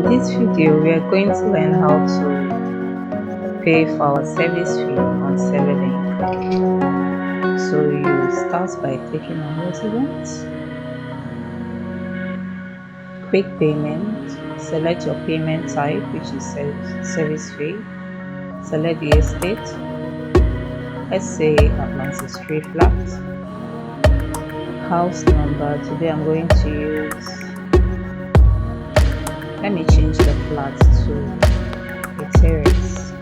In this video, we are going to learn how to pay for our service fee on Servilink. So you start by clicking on residence, quick payment, select your payment type, which is service fee, select the estate, let's say Atlantis 3 flat, house number. Today I'm going to use, let me change the flat to a terrace.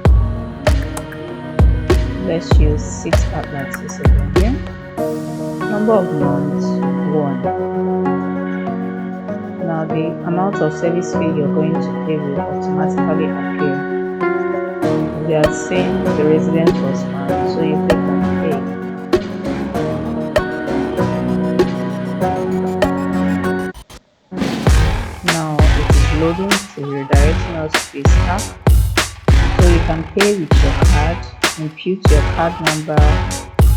Let's use 6 Atlantis again here. Number of months 1. Now the amount of service fee you're going to pay will automatically appear. We are saying the resident was found, so you click on pay. Now it is loading to redirecting us to a stack. So you can pay with your card, input your card number,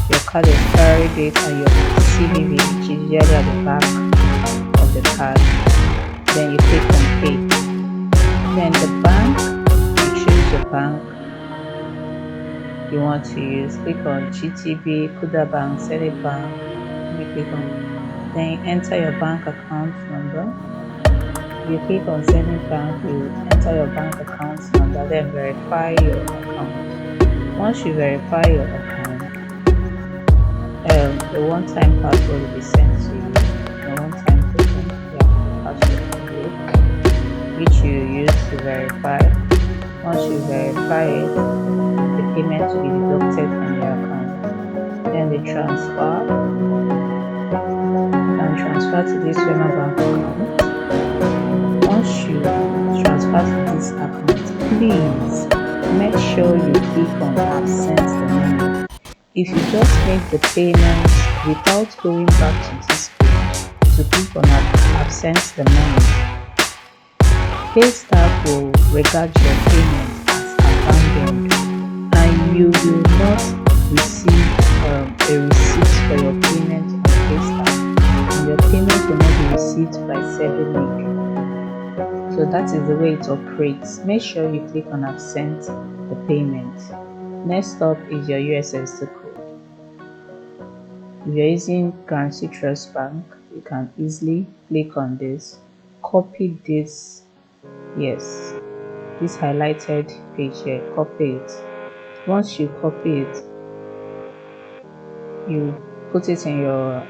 your card expiry date, and your CVV, which is usually at the back of the card. Then you click on pay. Then the bank, you choose the bank you want to use. Click on GTB, Kuda Bank, Senate Bank. You click on, then you enter your bank account number. You click on Servilink Bank, you enter your bank account number, then verify your account. Once you verify your account, the one-time password will be sent to you. The one-time password which you use to verify. Once you verify it, the payment will be deducted from your account. Then the transfer, you can transfer to this Wema Bank account. Once you transfer to this account, please make sure you click on have sent the money. If you just make the payment without going back to this page to click on have sent the money, PayStack will regard your payment as abandoned and you will not receive a receipt for your payment on PayStack, and your payment will not be received by Servilink. So that is the way it operates. Make sure you click on have sent the payment. Next up is your USSD code. If you're using Guarantee Trust Bank, you can easily click on this, copy this, yes, this highlighted page here, copy it. Once you copy it, you put it in your,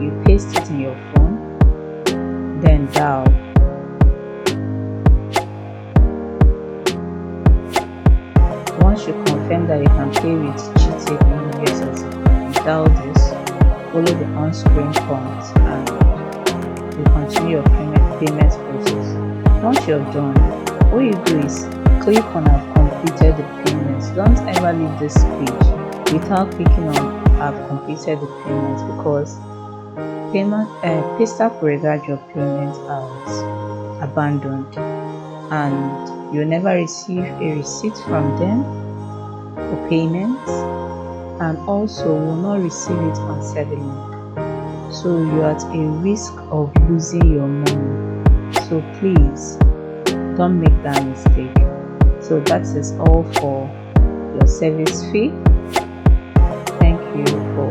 you paste it in your phone, then dial. Once you confirm that you can pay with GTB USSD, dial this, follow the on-screen prompts, and you continue your payment process. Once you're done, what you do is click on have completed the payments. Don't ever leave this page without clicking on have completed the payments, because PayStack will regard your payment as abandoned and you'll never receive a receipt from them for payments, and also will not receive it on Servilink. So you're at a risk of losing your money. So please don't make that mistake. So that is all for your service fee. Thank you for